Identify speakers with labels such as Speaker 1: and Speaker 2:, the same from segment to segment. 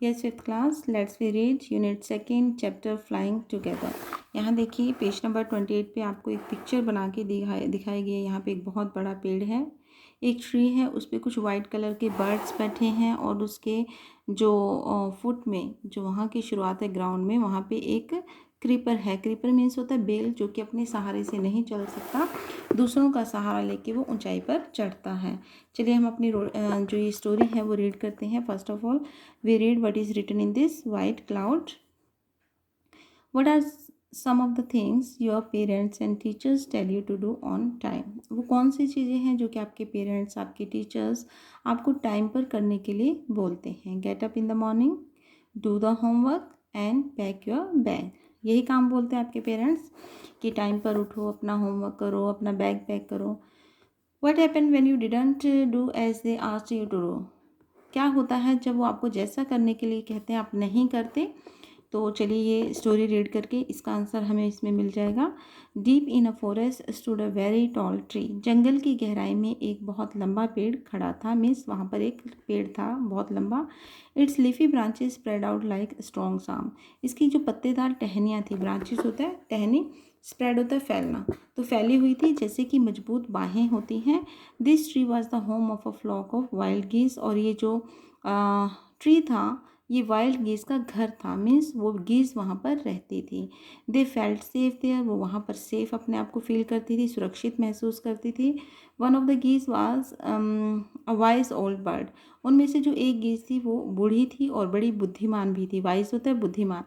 Speaker 1: Yes with class, let's we read unit second chapter flying together. यहाँ देखिए page number 28 पे आपको एक पिक्चर बना के दिखाई गई है। यहाँ पे एक बहुत बड़ा पेड़ है, एक ट्री है, उस पर कुछ वाइट कलर के बर्ड्स बैठे हैं और उसके जो फुट में, जो वहाँ की शुरुआत है ग्राउंड में, वहाँ पे एक क्रीपर है। क्रीपर मीन्स होता है बेल, जो कि अपने सहारे से नहीं चल सकता, दूसरों का सहारा लेके वो ऊंचाई पर चढ़ता है। चलिए हम अपनी जो ये स्टोरी है वो रीड करते हैं। First of all we read what is written in this white cloud. What are some of the things your parents and teachers tell you to do on time? वो कौन सी चीज़ें हैं जो कि आपके पेरेंट्स, आपके टीचर्स आपको टाइम पर करने के लिए बोलते हैं? Get up in the morning, do the homework and pack your bag. यही काम बोलते हैं आपके पेरेंट्स कि टाइम पर उठो, अपना होमवर्क करो, अपना बैग पैक करो। What happened when you didn't do as they asked you to do? क्या होता है जब वो आपको जैसा करने के लिए कहते हैं आप नहीं करते? तो चलिए ये स्टोरी रीड करके इसका आंसर हमें इसमें मिल जाएगा। Deep in a forest stood a very tall tree. जंगल की गहराई में एक बहुत लंबा पेड़ खड़ा था। मीन्स वहाँ पर एक पेड़ था बहुत लंबा। It's leafy branches spread out like strong साम। इसकी जो पत्तेदार टहनियाँ थी, ब्रांचेस होता है टहनी, स्प्रेड होता है फैलना, तो फैली हुई थी जैसे कि मजबूत बाहें होती हैं। This tree was the home of a flock of wild geese. और ये जो ट्री था ये वाइल्ड गीस का घर था। मीन्स वो गीस वहाँ पर रहती थी। They felt safe there. वो वहाँ पर सेफ अपने आप को फील करती थी, सुरक्षित महसूस करती थी। वन ऑफ द गीस was a wise old bird. उनमें से जो एक गीस थी वो बूढ़ी थी और बड़ी बुद्धिमान भी थी। वाइज होता है बुद्धिमान।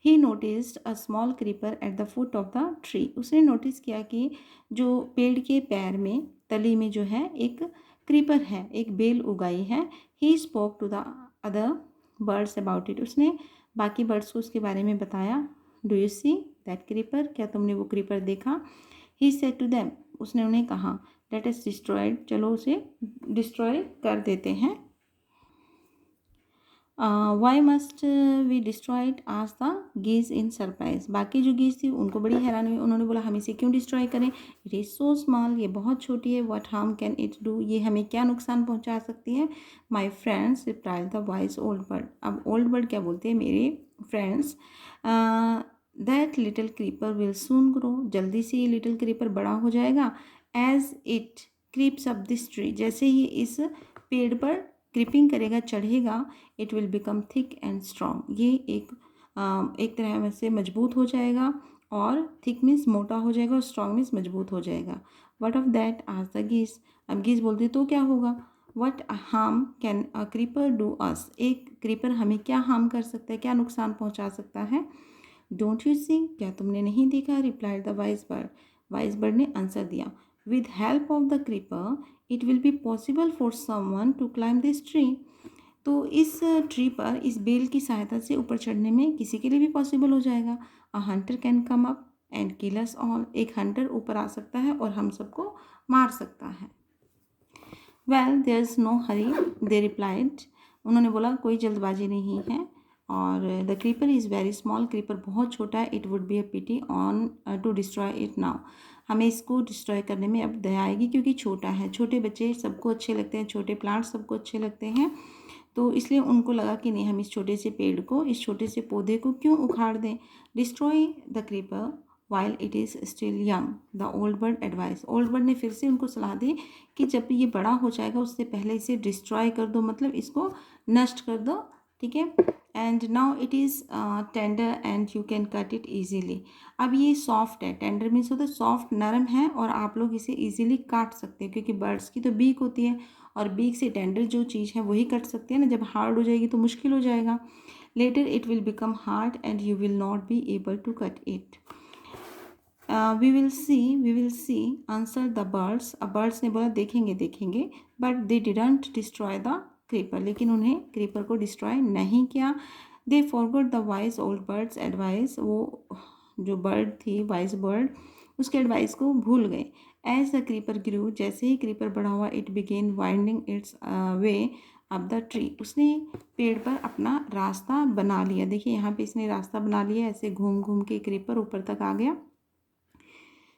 Speaker 1: ही noticed a small creeper at the foot of the tree. उसने नोटिस किया कि जो पेड़ के पैर में, तली में जो है एक क्रीपर है, एक बेल उगाई है। He spoke to the other birds about it. उसने बाकी बर्ड्स को उसके बारे में बताया। Do you see that creeper? क्या तुमने वो क्रीपर देखा? He said to them. उसने उन्हें कहा, लेट अस डिस्ट्रॉयड, चलो उसे डिस्ट्रॉय कर देते हैं। वाई मस्ट वी डिस्ट्रॉयड आज द गीज इन सरप्राइज। बाकी जो गीज थी उनको बड़ी हैरानी हुई। उन्होंने बोला हम इसे क्यों डिस्ट्रॉय करें? इट इज़ सो स्मॉल, ये बहुत छोटी है। What harm can it do? ये हमें क्या नुकसान पहुंचा सकती है? My friends replied the wise old bird. अब ओल्ड बर्ड क्या बोलते हैं? मेरे friends, that little creeper will soon grow. जल्दी से ये लिटिल क्रीपर बड़ा हो जाएगा। As it creeps up this tree. जैसे ही इस पेड़ पर क्रीपिंग करेगा, चढ़ेगा, it will become thick and strong. ये एक तरह से मजबूत हो जाएगा। और थिक मीन्स मोटा हो जाएगा और स्ट्रॉन्ग मीन्स मजबूत हो जाएगा। वट ऑफ दैट आज द गीस। अब गीस बोलते तो क्या होगा? What harm can a creeper do us. एक क्रीपर हमें क्या हार्म कर सकता है, क्या नुकसान पहुंचा सकता है? डोंट यू सी, क्या तुमने नहीं देखा? Replied the wise bird. Wise bird ने आंसर दिया, with help of the creeper it will be possible for someone to climb this tree. तो इस ट्री पर इस बेल की सहायता से ऊपर चढ़ने में किसी के लिए भी पॉसिबल हो जाएगा। अ Hunter can come up and kill us all. एक हंटर ऊपर आ सकता है और हम सबको मार सकता है। Well there is no hurry, they replied. उन्होंने बोला कोई जल्दबाजी नहीं है। और the creeper is very small. Creeper बहुत छोटा है। It would be a pity on to destroy it now. हमें इसको डिस्ट्रॉय करने में अब दया आएगी क्योंकि छोटा है। छोटे बच्चे सबको अच्छे लगते हैं, छोटे प्लांट्स सबको अच्छे लगते हैं। तो इसलिए उनको लगा कि नहीं, हम इस छोटे से पेड़ को, इस छोटे से पौधे को क्यों उखाड़ दें। Destroy the creeper while it is still young, the old bird advice. Old bird ने फिर से उनको सलाह दी कि जब ये बड़ा हो जाएगा उससे पहले इसे डिस्ट्रॉय कर दो, मतलब इसको नष्ट कर दो, ठीक है। And now it is tender and you can cut it easily. अब ये सॉफ्ट है। टेंडर मीन्स होता है सॉफ्ट, नरम है, और आप लोग इसे ईजिली काट सकते हैं क्योंकि बर्ड्स की तो बीक होती है और बीक से टेंडर जो चीज़ है वही कट सकते हैं ना। जब हार्ड हो जाएगी तो मुश्किल हो जाएगा। Later it will become hard and you will not be able to cut it. We will see answer the birds. अब बर्ड्स ने बोला देखेंगे देखेंगे। But they didn't destroy the creeper. लेकिन उन्हें क्रीपर को डिस्ट्रॉय नहीं किया। They forgot the wise old bird's advice. वो जो बर्ड थी वाइज बर्ड, उसके एडवाइस को भूल गए। एज द क्रीपर ग्रू, जैसे ही क्रीपर बढ़ा हुआ, it began winding it's way up the tree. उसने पेड़ पर अपना रास्ता बना लिया। देखिए यहाँ पे इसने रास्ता बना लिया, ऐसे घूम घूम के क्रीपर ऊपर तक आ गया।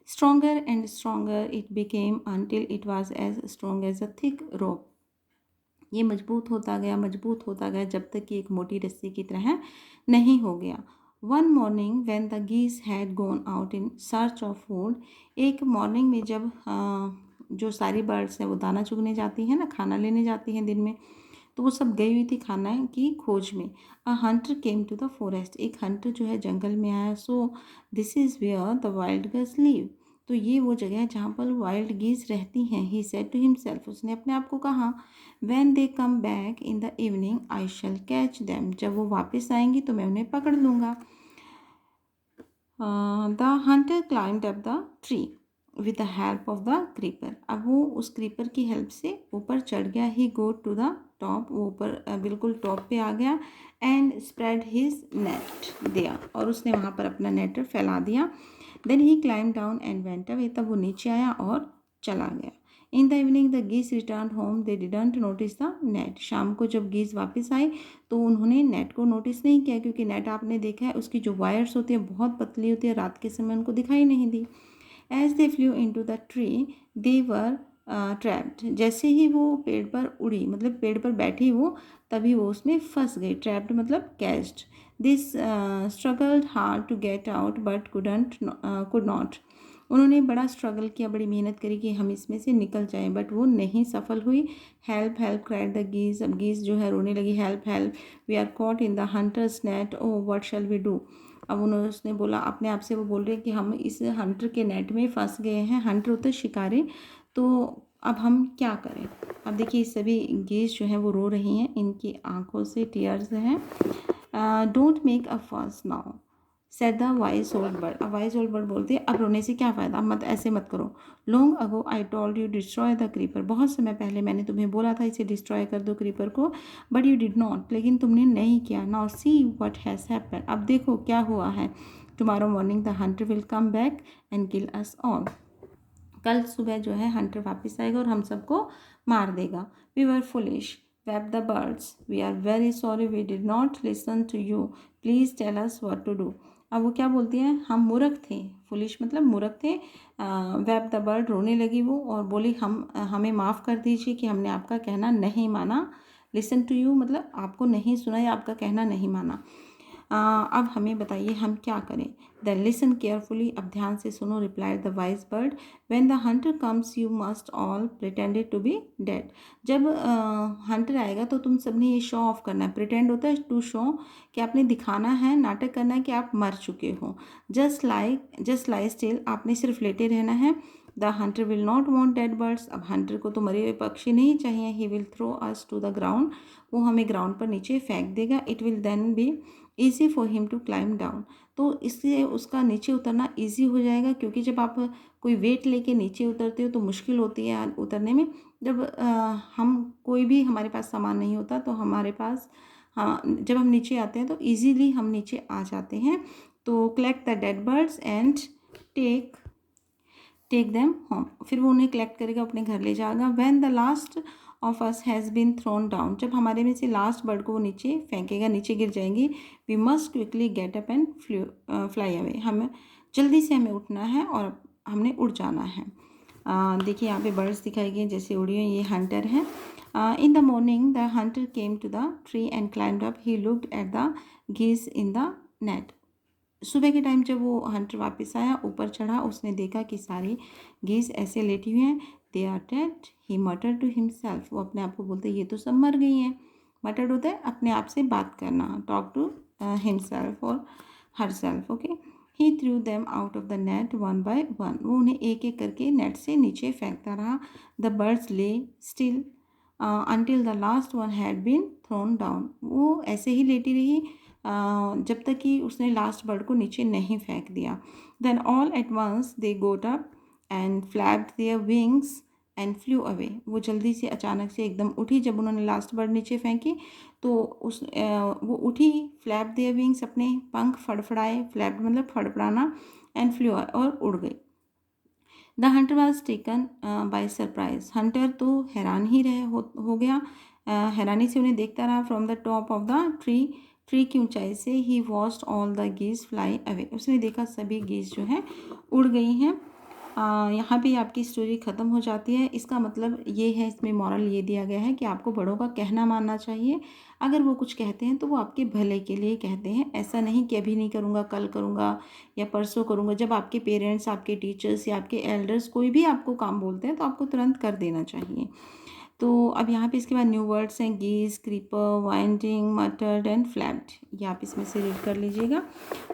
Speaker 1: Stronger and stronger it became until it was as strong as a thick rope. ये मजबूत होता गया जब तक कि एक मोटी रस्सी की तरह नहीं हो गया। वन मॉर्निंग व्हेन द गीस had gone out in search of food, एक मॉर्निंग में जब जो सारी बर्ड्स हैं वो दाना चुगने जाती हैं ना, खाना लेने जाती हैं दिन में, तो वो सब गई हुई थी खाना की खोज में। A hunter came to the forest, एक हंटर जो है जंगल में आया। So this is where the wild girls live, तो ये वो जगह है जहाँ पर वाइल्ड गीज रहती हैं। ही सेड टू हिमसेल्फ, उसने अपने आप को कहा, when they come back in the evening I shall catch them, जब वो वापस आएंगी तो मैं उन्हें पकड़ लूँगा। The hunter climbed up the tree with the help of the creeper, अब वो उस क्रीपर की हेल्प से ऊपर चढ़ गया। He go to the top, वो ऊपर बिल्कुल टॉप पे आ गया। And spread his net there, और उसने वहाँ पर अपना नेट फैला दिया। Then he climb down and went away, तब वो नीचे आया और चला गया। In the evening the geese return home, they didn't notice the net, शाम को जब गीस वापस आए तो उन्होंने नेट को नोटिस नहीं किया, क्योंकि नेट आपने देखा है उसकी जो वायर्स होती है बहुत पतली होती है, रात के समय उनको दिखाई नहीं दी। As they flew into the tree they were trapped, जैसे ही वो पेड़ पर उड़ी, मतलब पेड़ पर बैठी वो, तभी वो उसमें फंस गई। ट्रैप्ड मतलब caught. This struggled hard to get out but could not, उन्होंने बड़ा स्ट्रगल किया, बड़ी मेहनत करी कि हम इसमें से निकल जाएं, बट वो नहीं सफल हुई। हेल्प हेल्प क्राइड द गीज, अब गीज जो है रोने लगी, help help we are caught in the hunters net, oh what shall we do. अब उन्होंने उसने बोला, अपने आप से वो बोल रहे कि हम इस हंटर के नेट में फंस गए हैं। हंटर होते शिकारी, तो अब हम क्या करें। अब देखिए सभी गेज जो हैं वो रो रही हैं, इनकी आंखों से टीयर्स हैं। डोंट मेक अ फस now said the wise old bird, अब वाइज ओल्ड बर्ड बोलते हैं अब रोने से क्या फ़ायदा, अब मत ऐसे मत करो। Long ago I told you destroy the creeper, बहुत समय पहले मैंने तुम्हें बोला था इसे डिस्ट्रॉय कर दो क्रीपर को, बट यू डिड नॉट, लेकिन तुमने नहीं किया। Now see what has happened, अब देखो क्या हुआ है। Tomorrow morning the hunter will come back and kill us all, कल सुबह जो है हंटर वापस आएगा और हम सबको मार देगा। We were foolish wept the birds, we are very sorry we did not listen to you, please tell us what to do. अब वो क्या बोलती है, हम मूर्ख थे, फुलिश मतलब मूर्ख थे। वेप द बर्ड, रोने लगी वो और बोली हमें माफ़ कर दीजिए कि हमने आपका कहना नहीं माना। लिसन टू यू मतलब आपको नहीं सुना या आपका कहना नहीं माना। अब हमें बताइए हम क्या करें। देन लिसन केयरफुली, अब ध्यान से सुनो, replied the wise bird, when the hunter comes you must all pretended to be dead, जब हंटर आएगा तो तुम सबने ये शो ऑफ करना है। प्रिटेंड होता है टू शो, कि आपने दिखाना है, नाटक करना है कि आप मर चुके हो। जस्ट लाई स्टिल, आपने सिर्फ लेटे रहना है। The hunter will not want dead birds, अब हंटर को तो मरे हुए पक्षी नहीं चाहिए। He will throw us to the ground, वो हमें ग्राउंड पर नीचे फेंक देगा। It will then be easy for him to climb down, तो इससे उसका नीचे उतरना ईजी हो जाएगा, क्योंकि जब आप कोई वेट लेके नीचे उतरते हो तो मुश्किल होती है उतरने में। जब हम कोई भी हमारे पास सामान नहीं होता तो हमारे पास, हाँ, जब हम नीचे आते हैं तो इजीली हम नीचे आ जाते हैं। तो collect the dead birds and take them home, फिर वो उन्हें कलेक्ट करेगा, अपने घर ले जाएगा। When the last of us has been thrown down, जब हमारे में से लास्ट बर्ड को वो नीचे फेंकेगा, नीचे गिर जाएंगी। We must quickly get up and fly away, हमें जल्दी से हमें उठना है और हमने उड़ जाना है। देखिए यहाँ पे बर्ड्स दिखाई गई जैसे उड़ी हुई, ये हंटर हैं। In the morning the hunter came to the tree and climbed up, he looked at the geese in the net, सुबह के टाइम जब वो हंटर वापस आया, ऊपर चढ़ा, उसने देखा कि सारी गेज ऐसे लेटी हुई हैं। दे आर डेड, ही मटर टू हिमसेल्फ, वो अपने आप को बोलते ये तो सब मर गई हैं। मटर्ड होता है अपने आप से बात करना, टॉक टू हिमसेल्फ और her self, okay. He through them out of the net one by one, वो उन्हें एक एक करके नेट से नीचे फेंकता रहा। The birds lay still until the last one had been thrown down, वो ऐसे ही लेटी रही जब तक कि उसने लास्ट बर्ड को नीचे नहीं फेंक दिया। Then all at once they got up and flapped their wings and flew away, वो जल्दी से अचानक से एकदम उठी, जब उन्होंने लास्ट बर्ड नीचे फेंकी तो वो उठी, फ्लैप देयर विंग्स, अपने पंख फड़फड़ाए, फ्लैप मतलब फड़फड़ाना, एंड फ्लू और उड़ गई। The Hunter was taken by surprise, Hunter तो हैरान ही हो गया, हैरानी से उन्हें देखता रहा। From the top of the tree की ऊंचाई से ही watched all the geese fly away, उसने देखा सभी गीज जो हैं उड़ गई हैं। यहाँ पे आपकी स्टोरी ख़त्म हो जाती है। इसका मतलब ये है, इसमें मॉरल ये दिया गया है कि आपको बड़ों का कहना मानना चाहिए। अगर वो कुछ कहते हैं तो वो आपके भले के लिए कहते हैं, ऐसा नहीं कि अभी नहीं करूँगा, कल करूँगा या परसों करूँगा। जब आपके पेरेंट्स, आपके टीचर्स या आपके एल्डर्स कोई भी आपको काम बोलते हैं तो आपको तुरंत कर देना चाहिए। तो अब यहाँ पे इसके बाद न्यू वर्ड्स हैं geese, creeper, winding, muttered and flapped. ये आप इसमें से रीड कर लीजिएगा।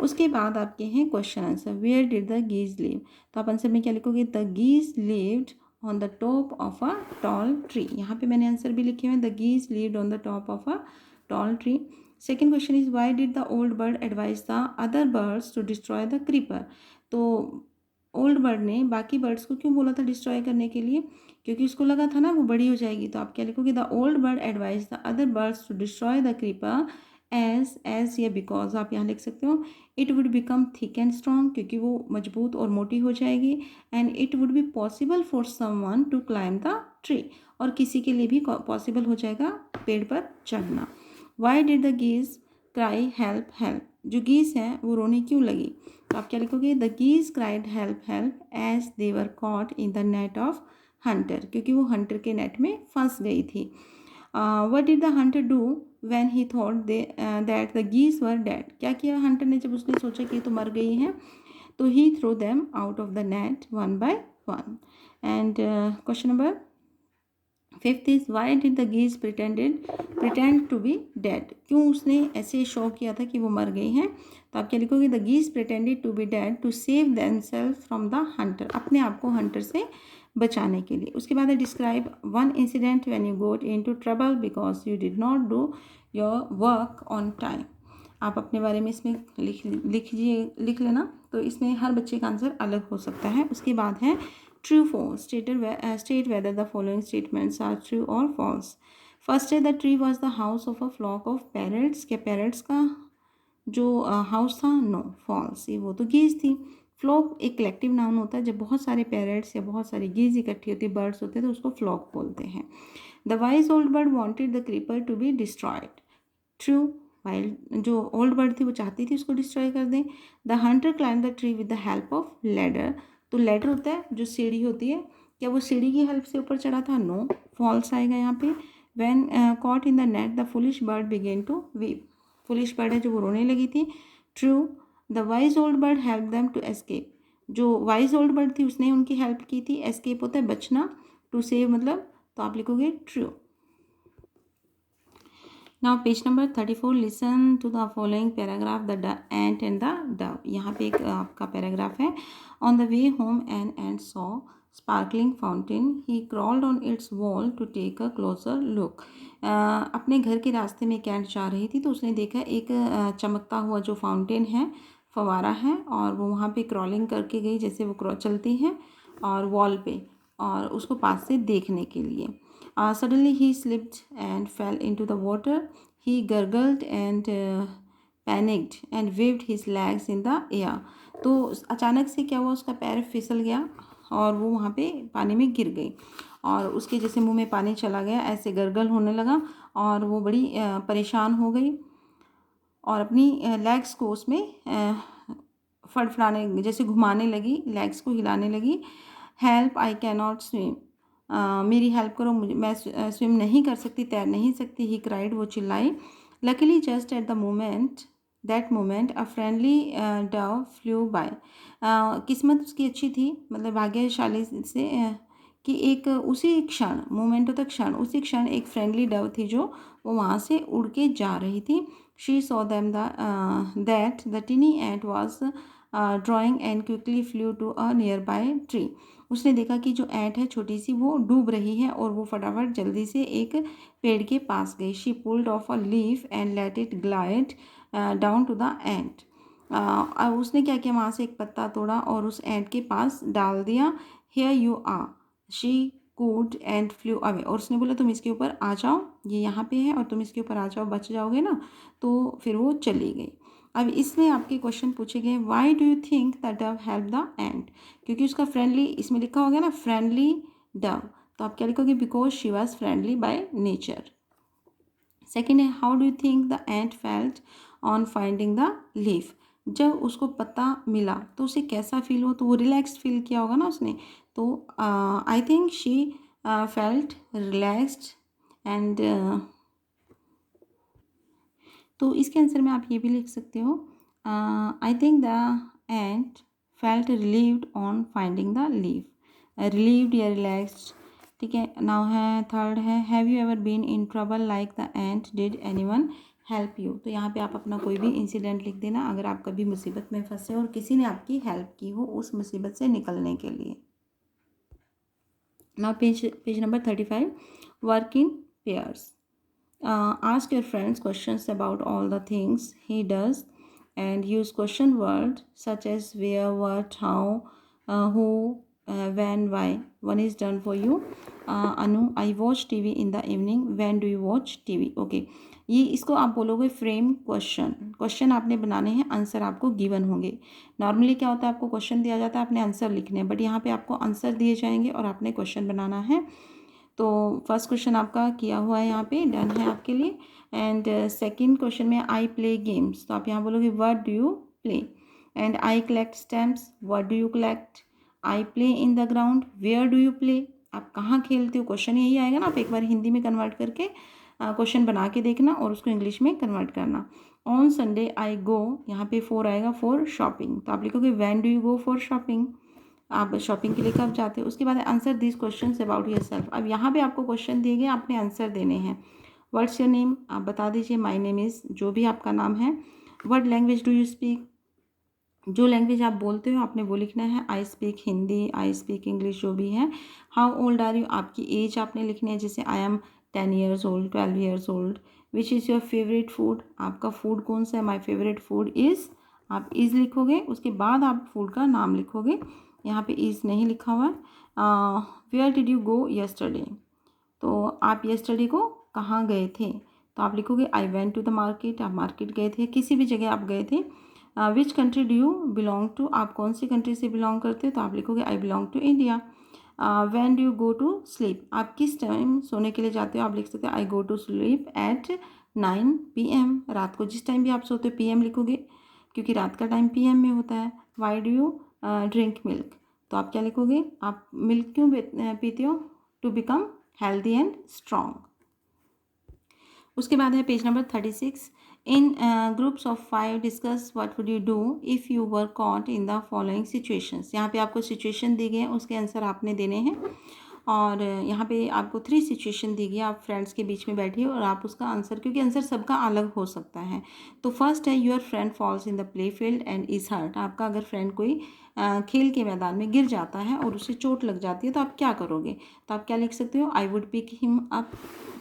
Speaker 1: उसके बाद आपके हैं question answer. Where did the geese live? तो आप आंसर में क्या लिखोगे? The geese lived on the top of a tall tree. यहाँ पे मैंने आंसर भी लिखे हुए हैं, the geese lived on the top of a tall tree. Second question is why did the old bird advise the other birds to destroy the creeper? तो old bird ने बाकी बर्ड्स को क्यों बोला था डिस्ट्रॉय करने के लिए? क्योंकि उसको लगा था ना वो बड़ी हो जाएगी। तो आप क्या लिखोगे? The old bird advise the other birds to destroy the creeper as या बिकॉज आप यहाँ लिख सकते हो। It would become thick and strong, क्योंकि वो मजबूत और मोटी हो जाएगी। And it would be possible for someone to climb the tree, और किसी के लिए भी पॉसिबल हो जाएगा पेड़ पर चढ़ना। Y did the गीज cry help help? जो गीज हैं वो रोने क्यों लगी? तो आप क्या लिखोगे? The geese cried help help as they were caught in the net of hunter, क्योंकि वो हंटर के नेट में फंस गई थी। What did the hunter do when he thought that the geese were dead? क्या किया हंटर ने जब उसने सोचा कि ये तो मर गई हैं? तो he throw them out of the net one by one. And question number fifth is why did the geese pretend to be dead? क्यों उसने ऐसे शो किया था कि वो मर गई हैं? तो आप क्या लिखोगे? The geese pretended to be dead to save themselves from the hunter, अपने आप को हंटर से बचाने के लिए। उसके बाद है describe one incident when you got into trouble because you did not do your work on time. आप अपने बारे में इसमें लिख लेना। तो इसमें हर बच्चे का आंसर अलग हो सकता है। उसके बाद है true false, state whether the following statements are true और फॉल्स। फर्स्ट है the tree was the house of a flock of parrots. क्या पैरट्स का जो हाउस था? नो, फॉल्स, ये वो तो गीज थी। फ्लॉक एक कलेक्टिव नाउन होता है, जब बहुत सारे पैरट्स या बहुत सारी गीज इकट्ठी होती है, बर्ड्स होते हैं, तो उसको फ्लॉक बोलते हैं। The wise old bird wanted the creeper to be destroyed. True, wild जो ओल्ड बर्ड थी वो चाहती थी उसको डिस्ट्रॉय कर दें। The hunter climb the tree with the help of ladder. तो लैडर होता है जो सीढ़ी होती है, क्या वो सीढ़ी की हेल्प से ऊपर चढ़ा था? नो, फॉल्स आएगा यहाँ पे। When caught in the net the foolish bird began to weep. Foolish bird है जो वो रोने लगी थी। True, the wise old bird help them to escape. जो वाइज ओल्ड बर्ड थी उसने उनकी हेल्प की थी। एस्केप होता है बचना, टू सेव मतलब, तो आप लिखोगे true. Now page number 34, listen to the following paragraph the ant and the dove. यहाँ पे एक आपका पैराग्राफ है। On the way home an ant saw sparkling fountain, he crawled on its wall to take a closer look. अपने घर के रास्ते में कैंट जा रही थी तो उसने देखा एक चमकता हुआ जो फाउंटेन है, फवारा है, और वो वहाँ पे क्रॉलिंग करके गई, जैसे वो चलती हैं और वॉल पे, और उसको पास से देखने के लिए। Suddenly he slipped and fell into the water. He gurgled and panicked and waved his legs in the air. तो अचानक से क्या हुआ, उसका पैर फिसल गया और वो वहाँ पे पानी में गिर गई, और उसके जैसे मुंह में पानी चला गया, ऐसे गरगल होने लगा, और वो बड़ी परेशान हो गई और अपनी लेग्स को उसमें फड़फड़ाने जैसे घुमाने लगी, लेग्स को हिलाने लगी। Help, I can not swim. मेरी हेल्प करो, मुझे, मैं स्विम नहीं कर सकती, तैर नहीं सकती। ही क्राइड, वो चिल्लाई। Luckily just at the moment a friendly dove flew by. किस्मत उसकी अच्छी थी, मतलब भाग्यशाली से कि एक उसी क्षण, मोमेंट होता क्षण, उसी क्षण एक फ्रेंडली डव थी जो वो वहाँ से उड़ के जा रही थी। She saw them that the tiny ant was drowning and quickly flew to a nearby tree. उसने देखा कि जो एंट है छोटी सी वो डूब रही है, और वो फटाफट जल्दी से एक पेड़ के पास गई। She pulled off a leaf and let it glide down to the ant. अब उसने क्या किया, वहाँ से एक पत्ता तोड़ा और उस एंट के पास डाल दिया। Here you are she cooed and flew away. और उसने बोला तुम इसके ऊपर आ जाओ, ये यहाँ पे है और तुम इसके ऊपर आ जाओ, बच जाओगे ना। तो फिर वो चली गई। अब इसमें आपके क्वेश्चन पूछे गए, why do you think the dove help the ant? क्योंकि उसका फ्रेंडली, इसमें लिखा होगा ना फ्रेंडली डव, तो आप क्या लिखोगे? Because she was friendly by nature. Second है, how do you think the ant felt on finding the leaf? जब उसको पता मिला तो उसे कैसा फील हो, तो वो रिलैक्स्ड फील किया होगा ना उसने। तो I think she felt relaxed and तो इसके आंसर में आप ये भी लिख सकते हो, I think the ant felt relieved on finding the leaf. Relieved या रिलैक्स्ड। ठीक है, नाउ है थर्ड है, have you ever been in trouble like the ant, did anyone help you. तो यहाँ पे आप अपना कोई भी इंसिडेंट लिख देना अगर आप कभी मुसीबत में फंसे और किसी ने आपकी हेल्प की हो उस मुसीबत से निकलने के लिए। Now page number 35, work in pairs. Ask your friends questions about all the things he does and use question words such as where, what, how, who, when, why. One is done for you. Anu, I watch TV in the evening. When do you watch TV? Okay. ये इसको आप बोलोगे frame question. Question आपने बनाने हैं, answer आपको given होंगे। Normally क्या होता है, आपको क्वेश्चन दिया जाता है, आपने आंसर लिखने हैं, बट यहाँ पे आपको आंसर दिए जाएंगे और आपने क्वेश्चन बनाना है। तो फर्स्ट क्वेश्चन आपका किया हुआ है, यहाँ पे डन है आपके लिए। एंड सेकंड क्वेश्चन में आई प्ले गेम्स, तो आप यहाँ बोलोगे what do you play. And I collect stamps, what do you collect. I play in the ground, where do you play, आप कहाँ खेलते हो। क्वेश्चन यही आएगा ना, आप एक बार हिंदी में कन्वर्ट करके क्वेश्चन बना के देखना और उसको इंग्लिश में कन्वर्ट करना। ऑन संडे आई गो, यहाँ पे फॉर आएगा फॉर शॉपिंग, तो आप लिखोगे when do you go for shopping, आप शॉपिंग के लिए कब जाते हो। उसके बाद answer this question about your self. अब यहाँ पे आपको क्वेश्चन दिए गए, आपने आंसर देने हैं। व्हाट्स योर नेम, आप बता दीजिए माय नेम इज़, जो भी आपका नाम है। What language do you speak, जो लैंग्वेज आप बोलते हो आपने वो लिखना है। I speak Hindi, I speak English, जो भी है। हाउ ओल्ड आर यू, आपकी एज आपने लिखनी है, जैसे I am 10 years old, 12 years old. Which is your favourite food, आपका फूड कौन सा है। माई फेवरेट फूड इज़, आप इज़ लिखोगे, उसके बाद आप फूड का नाम लिखोगे। यहाँ पे इज़ नहीं लिखा हुआ है। Where did you go yesterday, तो आप यस्टरडे को कहाँ गए थे, तो आप लिखोगे I went to the market, आप मार्केट गए थे, किसी भी जगह आप गए थे। Which country do you belong to, आप कौन सी कंट्री से बिलोंग करते हो, तो आप लिखोगे I belong to India. When do you go to sleep, आप किस टाइम सोने के लिए जाते हो, आप लिख सकते हो I go to sleep at 9 PM, रात को जिस टाइम भी आप सोते हो PM लिखोगे क्योंकि रात का टाइम PM में होता है। Why do you drink milk, तो आप क्या लिखोगे, आप मिल्क क्यों पीते हो, to become healthy and strong. उसके बाद है page number 36, in groups of 5 discuss what would you do if you were caught in the following situations. यहाँ पे आपको सिचुएशन दी गई है, उसके आंसर आपने देने हैं। और यहाँ पे आपको 3 सिचुएशन दी गई है, आप फ्रेंड्स के बीच में बैठिए और आप उसका आंसर, क्योंकि आंसर सबका अलग हो सकता है। तो फर्स्ट है your friend falls in the play field and is hurt, आपका अगर फ्रेंड कोई खेल के मैदान में गिर जाता है और उसे चोट लग जाती है तो आप क्या करोगे, तो आप क्या लिख सकते हो, I would pick him up.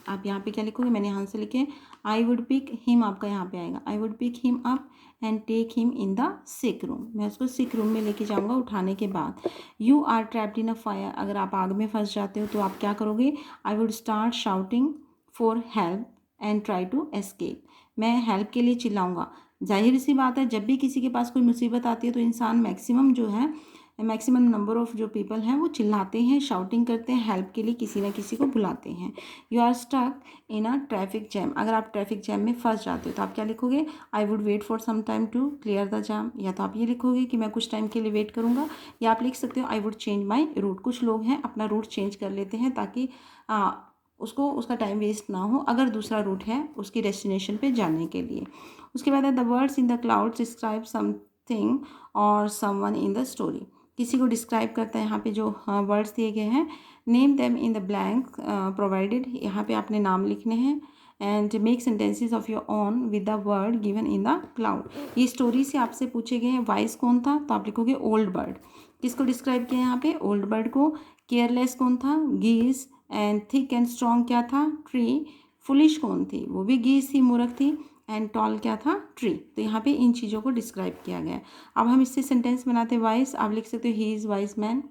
Speaker 1: आप यहाँ पे क्या लिखोगे, मैंने यहाँ से लिखे आई वुड पिक हिम, आपका यहाँ पे आएगा I would pick him up and take him in the sick room, मैं उसको सिक रूम में लेके जाऊँगा उठाने के बाद। You are trapped in a fire, अगर आप आग में फंस जाते हो तो आप क्या करोगे, I would start shouting for help and try to escape, मैं हेल्प के लिए चिल्लाऊंगा। जाहिर सी बात है, जब भी किसी के पास कोई मुसीबत आती है तो इंसान मैक्सिमम जो है, मैक्सिमम नंबर ऑफ़ जो पीपल हैं वो चिल्लाते हैं, शाउटिंग करते हैं, हेल्प के लिए किसी ना किसी को बुलाते हैं। You are stuck in a traffic jam, अगर आप ट्रैफिक जैम में फंस जाते हो तो आप क्या लिखोगे, I would wait for some time to clear the jam, या तो आप ये लिखोगे कि मैं कुछ टाइम के लिए वेट करूँगा, या आप लिख सकते हो I would change my route. कुछ लोग हैं अपना रूट चेंज कर लेते हैं ताकि उसको उसका टाइम वेस्ट ना हो अगर दूसरा रूट है उसकी डेस्टिनेशन पे जाने के लिए। उसके बाद है the words in the clouds describe something और समवन इन द स्टोरी, किसी को डिस्क्राइब करता है। यहाँ पे जो वर्ड्स दिए गए हैं, name them in the blank provided, यहाँ पे आपने नाम लिखने हैं। And make sentences of your own with the word given in the cloud, ये स्टोरी से आपसे पूछे गए हैं। वाइस कौन था, तो आप लिखोगे ओल्ड बर्ड, किसको डिस्क्राइब किया यहाँ पे, ओल्ड बर्ड को। केयरलेस कौन था, गीज। एंड थिक एंड स्ट्रॉन्ग क्या था, ट्री। फुलिश कौन थी, वो भी गीज थी, मूर्ख थी। एंड टॉल क्या था, ट्री। तो यहाँ पे इन चीज़ों को डिस्क्राइब किया गया है। अब हम इससे सेंटेंस बनाते हैं। वाइज, आप लिख सकते हो ही इज़ वाइज मैन,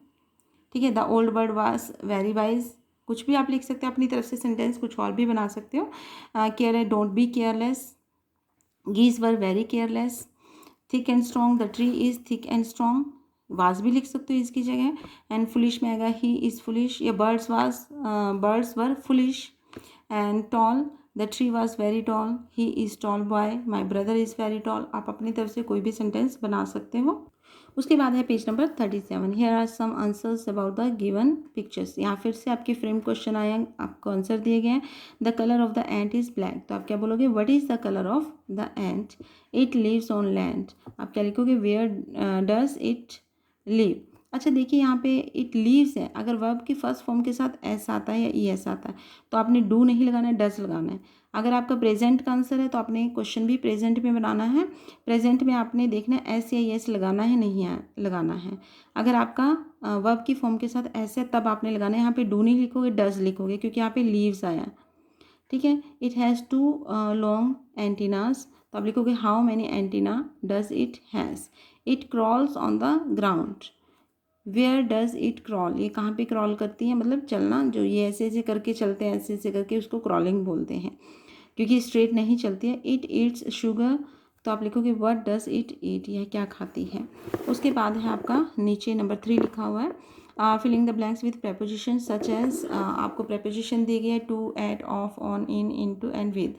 Speaker 1: ठीक है। The old bird was very wise, कुछ भी आप लिख सकते हो अपनी तरफ से, सेंटेंस कुछ और भी बना सकते हो। Care, don't be careless, geese were very careless. Thick and strong, the tree is thick and strong, was भी लिख सकते हो इसकी जगह। एंड फुलिश में आएगा ही इज़ फुलिश, या birds were foolish. And tall, the tree was very tall, he is tall boy, my brother is very tall. आप अपनी तरफ से कोई भी सेंटेंस बना सकते हो। उसके बाद है page number 37। Here are some answers about the given pictures. यहाँ फिर से आपके फ्रेम क्वेश्चन आया, आपको आंसर दिए गए हैं। The colour of the ant is black, तो आप क्या बोलोगे, what is the colour of the ant. It lives on land, आप क्या लिखोगे, वेयर डज इट लिव। अच्छा देखिए यहाँ पे इट लीव्स है, अगर वर्ब की फर्स्ट फॉर्म के साथ एस आता है या ई एस आता है तो आपने डू नहीं लगाना है, डज लगाना है। अगर आपका प्रेजेंट का आंसर है तो आपने क्वेश्चन भी प्रेजेंट में बनाना है। प्रेजेंट में आपने देखना है एस या यस लगाना है, नहीं है लगाना है। अगर आपका वर्ब की फॉर्म के साथ एस है तब आपने लगाना है, यहाँ पे डू नहीं लिखोगे, डज लिखोगे, क्योंकि यहाँ पे लीव्स आया। ठीक है, इट हैज़ 2 लॉन्ग एंटीनास, तो आप लिखोगे how many antenna does it has. It crawls on the ground, where does it crawl, ये कहाँ पे क्रॉल करती है, मतलब चलना, जो ये ऐसे ऐसे करके चलते हैं, ऐसे ऐसे करके उसको क्रॉलिंग बोलते हैं, क्योंकि स्ट्रेट नहीं चलती है। इट ईट्स शुगर, तो आप लिखोगे व्हाट डज इट ईट, यह क्या खाती है। उसके बाद है आपका नीचे नंबर 3 लिखा हुआ है filling the blanks with preposition such as, आपको प्रेपोजिशन दी गई है to, at, of, on, in, into and with.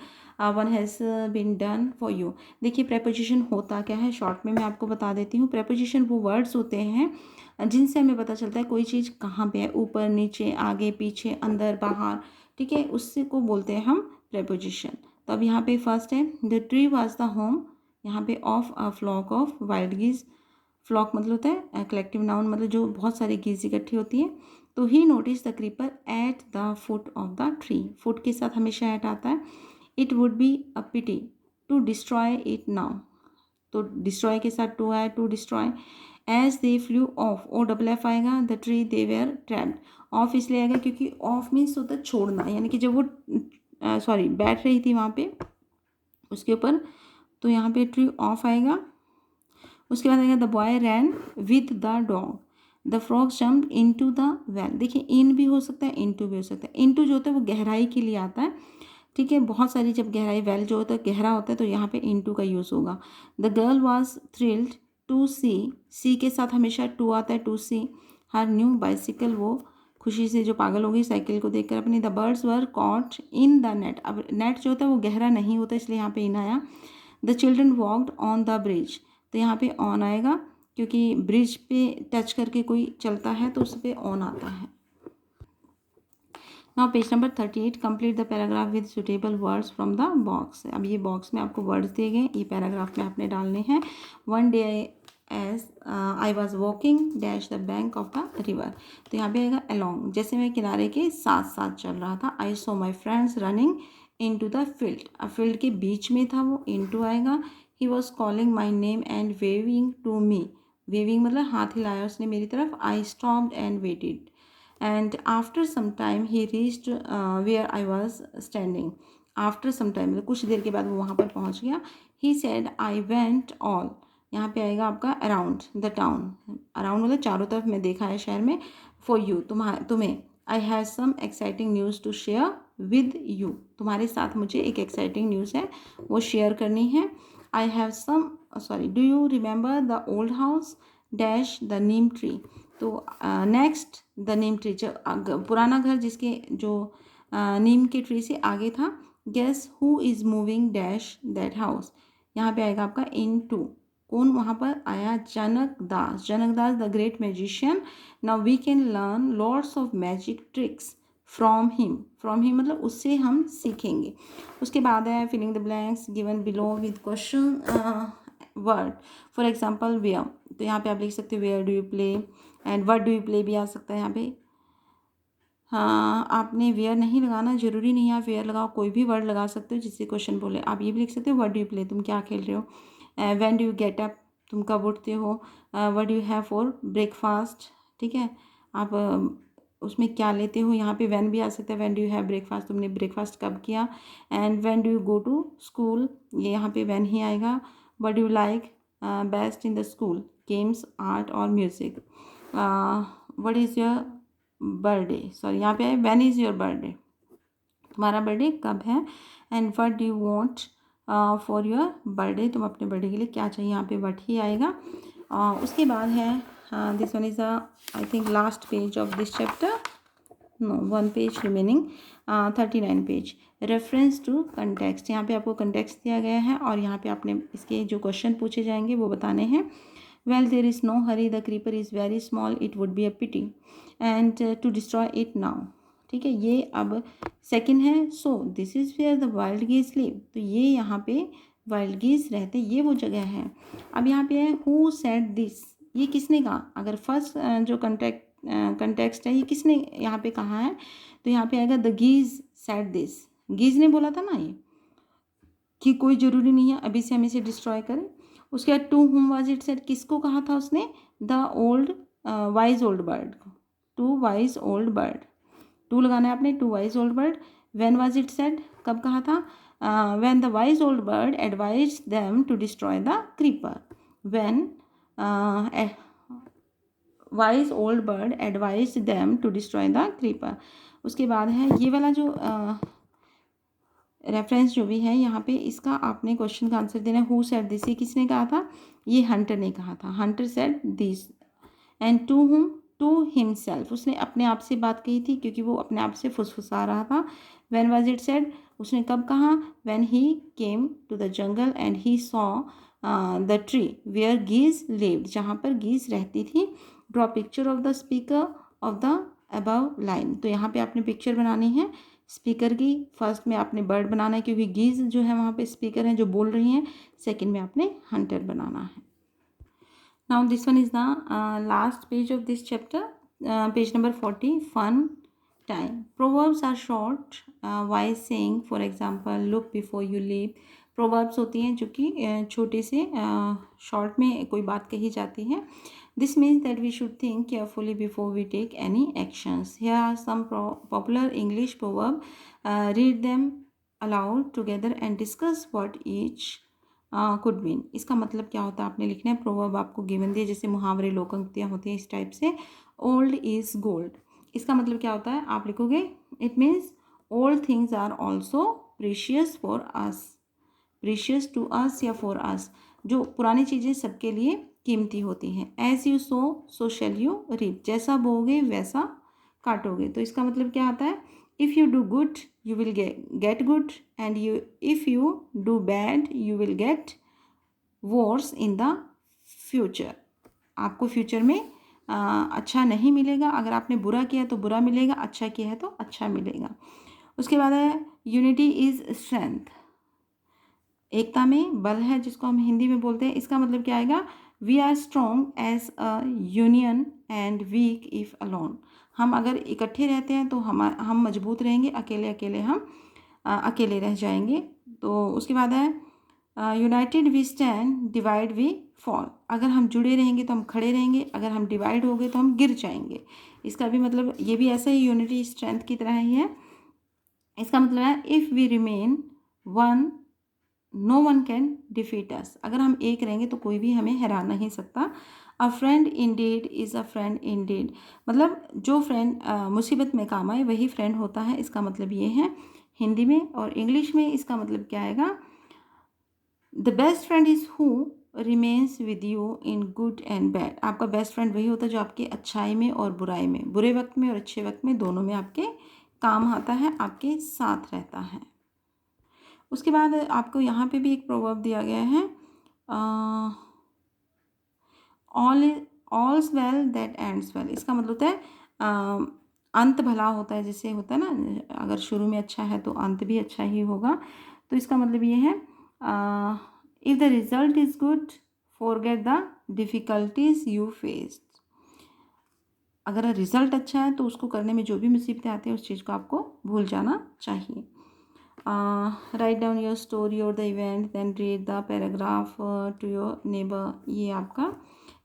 Speaker 1: One has been done for you. देखिए प्रेपोजिशन होता क्या है, शॉर्ट में मैं आपको बता देती हूँ। प्रेपोजिशन वो वर्ड्स होते हैं जिनसे हमें पता चलता है कोई चीज़ कहाँ पे है, ऊपर, नीचे, आगे, पीछे, अंदर, बाहर। ठीक है, उससे को बोलते हैं हम प्रेपोजिशन। तो अब यहाँ पे फर्स्ट है the tree was the home, यहाँ पे of a flock of wild geese. Flock मतलब होता है कलेक्टिव नाउन, मतलब जो बहुत सारी गीज इकट्ठी होती है। तो he noticed the creeper at the foot of the tree, foot के साथ हमेशा एट आता है। It would be a pity to destroy it now, तो डिस्ट्रॉय के साथ टू आया, to destroy. As they flew off, O double F आएगा, the tree they were trapped. Off इसलिए आएगा क्योंकि ऑफ मीन्स होता है छोड़ना, यानी कि जब वो सॉरी बैठ रही थी वहाँ पे उसके ऊपर, तो यहाँ पे ट्री ऑफ आएगा। उसके बाद आएगा the boy ran with the dog, the frog jump into the well. देखिए इन भी हो सकता है, इनटू भी हो सकता है। इनटू जो होता है वो गहराई के लिए आता है। ठीक है, बहुत सारी जब गहराई, वेल जो होता है गहरा होता है, तो यहाँ पे इनटू का यूज़ होगा। The girl was thrilled to see के साथ हमेशा टू आता है, to see her new bicycle, वो खुशी से जो पागल हो गई साइकिल को देखकर अपनी। The birds were caught in the net, अब नेट जो होता है वो गहरा नहीं होता, इसलिए यहाँ पे इन आया। The children walked on the bridge, तो यहाँ पे ऑन आएगा क्योंकि ब्रिज पे टच करके कोई चलता है तो उस पर ऑन आता है। Now page number 38, complete the paragraph with suitable words from the box. अब ये बॉक्स में आपको वर्ड्स दिए गए, ये पैराग्राफ में आपने डालने हैं। One day as I was walking dash the bank of the river, तो यहाँ पे आएगा अलॉन्ग, जैसे मैं किनारे के साथ साथ चल रहा था। I saw my friends running into the field, अब फील्ड के बीच में था वो, इन टू आएगा। He was calling my name and waving to me, waving मतलब हाथ हिलाया उसने मेरी तरफ। I stopped and waited and after some time he reached where I was standing, after some time मतलब कुछ देर के बाद वो वहाँ पर पहुँच गया। he said I went all, यहाँ पे आएगा आपका around the town, around मतलब चारों तरफ मैं देखा है शहर में। for you तुम्हें, I have some exciting news to share with you, तुम्हारे साथ मुझे एक exciting news है वो शेयर करनी है। I have some do you remember the old house dash the neem tree, तो नेक्स्ट द नीम ट्री, जो पुराना घर जिसके जो नीम के ट्री से आगे था। Guess who is moving dash that house, यहाँ पे आएगा आपका इन टू, कौन वहाँ पर आया, Janak Das, Janak Das the great magician. Now we can learn lots of magic tricks from him मतलब उससे हम सीखेंगे। उसके बाद है filling the blanks given below with question word, for example where, तो यहाँ पे आप लिख सकते हो where do you play, and what do you play भी आ सकता है यहाँ पे। हाँ, आपने वेयर नहीं लगाना, जरूरी नहीं है आप वेयर लगाओ, कोई भी वर्ड लगा सकते हो जिससे क्वेश्चन बोले। आप ये भी लिख सकते हो व्हाट डू यू प्ले, तुम क्या खेल रहे हो। When do you get up, तुम कब उठते हो। What do you have for breakfast, ठीक है, आप उसमें क्या लेते हो, यहाँ पे व्हेन भी आ सकता है। When do you have breakfast, तुमने ब्रेकफास्ट कब किया। And when do you go to school, ये यहाँ पे व्हेन ही आएगा। What do you like best in the school, games, art और music. What is your birthday, sorry यहाँ पे है व्हेन इज़ योर बर्थडे, तुम्हारा बर्थडे कब है। And what do you want for your birthday, तुम अपने बर्थडे के लिए क्या चाहिए, यहाँ पे व्हाट ही आएगा। उसके बाद है this one is I think last page of this chapter. No, 1 page remaining, 39 page. Reference to context, यहाँ पे आपको कंटेक्स्ट दिया गया है और यहाँ पे आपने इसके जो क्वेश्चन पूछे जाएंगे वो बताने हैं। Well there is no hurry, the creeper is very small, it would be a pity and to destroy it now. ठीक है, ये अब सेकंड है। So this is where the wild geese live, तो ये यहाँ पे वाइल्ड गीज रहते, ये वो जगह है। अब यहाँ पे है हु सेड दिस, ये किसने कहा। अगर फर्स्ट जो कंटेक्स्ट है ये किसने यहाँ पे कहा है, तो यहाँ पे आएगा द गीज सेड दिस। गीज ने बोला था ना ये कि कोई ज़रूरी नहीं है अभी से हम इसे डिस्ट्रॉय करें। उसके बाद to whom was it said, किसको कहा था उसने, the old wise old bird को, to wise old bird, to लगाना है आपने, to wise old bird. When was it said, कब कहा था, when the wise old bird advise them to destroy the creeper, when wise old bird advise them to destroy the creeper. उसके बाद है ये वाला जो रेफरेंस जो भी है यहाँ पे, इसका आपने क्वेश्चन का आंसर देना है। हु सेड दिस, ये किसने कहा था, ये हंटर ने कहा था, hunter said this. And to whom, to himself, उसने अपने आप से बात कही थी क्योंकि वो अपने आप से फुसफुसा रहा था। व्हेन वाज इट सेड, उसने कब कहा, when he came to the jungle and he saw the tree where geese lived, जहाँ पर गीज रहती थी। Draw picture of the speaker of the above line, तो यहाँ पे आपने पिक्चर बनानी है स्पीकर की। फर्स्ट में आपने बर्ड बनाना है क्योंकि गीज जो है वहाँ पे स्पीकर हैं जो बोल रही हैं। सेकंड में आपने हंटर बनाना है। Now this one is the last page of this chapter, page number 40, fun time. Proverbs are short wise saying, for example look before you leave. Proverbs होती हैं जो कि छोटे से शॉर्ट में कोई बात कही जाती है। This means that we should think carefully before we take any actions. Here are some popular English proverbs. Read them aloud together and discuss what each could mean. इसका मतलब क्या होता है आपने लिखना है। प्रोवर्ब आपको गिवन दिए, जैसे मुहावरे लोकोक्तियाँ होती हैं इस टाइप से। ओल्ड इज़ गोल्ड, इसका मतलब क्या होता है आप लिखोगे, it means old things are also precious for us, precious to us या फॉर अस, जो पुरानी चीज़ें सबके लिए कीमती होती हैं। As you sow shall you reap, जैसा बोओगे वैसा काटोगे। तो इसका मतलब क्या आता है, if you do good you will get good and you if you do bad you will get worse in the future. आपको फ्यूचर में अच्छा नहीं मिलेगा, अगर आपने बुरा किया तो बुरा मिलेगा, अच्छा किया है तो अच्छा मिलेगा। उसके बाद है यूनिटी इज़ स्ट्रेंथ, एकता में बल है, जिसको हम हिंदी में बोलते हैं। इसका मतलब क्या आएगा, we are strong as a union and weak if alone. हम अगर इकट्ठे रहते हैं तो हम मजबूत रहेंगे, अकेले अकेले हम अकेले रह जाएंगे। तो उसके बाद है united we stand, divide we fall. अगर हम जुड़े रहेंगे तो हम खड़े रहेंगे, अगर हम डिवाइड हो गए तो हम गिर जाएंगे। इसका भी मतलब ये भी ऐसा ही यूनिटी स्ट्रेंथ की तरह ही है। इसका मतलब है if we remain one no one can defeat us, अगर हम एक रहेंगे तो कोई भी हमें हरा नहीं सकता। A friend in deed is a friend in deed, मतलब जो फ्रेंड मुसीबत में काम आए वही फ्रेंड होता है, इसका मतलब ये है हिंदी में। और इंग्लिश में इसका मतलब क्या आएगा, the best friend is who remains with you in good and bad. आपका बेस्ट फ्रेंड वही होता है जो आपके अच्छाई में और बुराई में, बुरे वक्त में और अच्छे वक्त में, दोनों में आपके काम आता है, आपके साथ रहता है। उसके बाद आपको यहाँ पे भी एक प्रोवर्ब दिया गया है, ऑल्स वेल दैट एंड्स वेल। इसका मतलब होता है अंत भला होता है, जैसे होता है ना, अगर शुरू में अच्छा है तो अंत भी अच्छा ही होगा। तो इसका मतलब ये है, if the result is good forget the difficulties you faced. अगर रिजल्ट अच्छा है तो उसको करने में जो भी मुसीबतें आती हैं उस चीज़ को आपको भूल जाना चाहिए। राइट डाउन योर स्टोरी और the event, then read the paragraph to your neighbour. ये आपका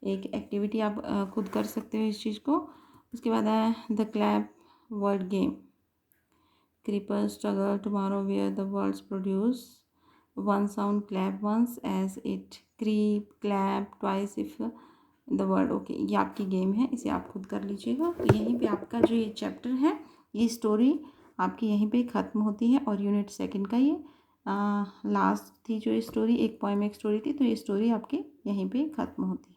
Speaker 1: एक एक्टिविटी, आप खुद कर सकते हो इस चीज़ को। उसके बाद है the clap word game, creeper struggle tomorrow where the words produce one sound, clap once as it creep, clap twice if the word. Okay, ये आपकी गेम है, इसे आप खुद कर लीजिएगा। तो यहीं पे आपका जो ये चैप्टर है, ये स्टोरी आपकी यहीं पे ख़त्म होती है। और यूनिट सेकंड का ये लास्ट थी जो स्टोरी, एक पोएम एक स्टोरी थी, तो ये स्टोरी आपकी यहीं पे ख़त्म होती है।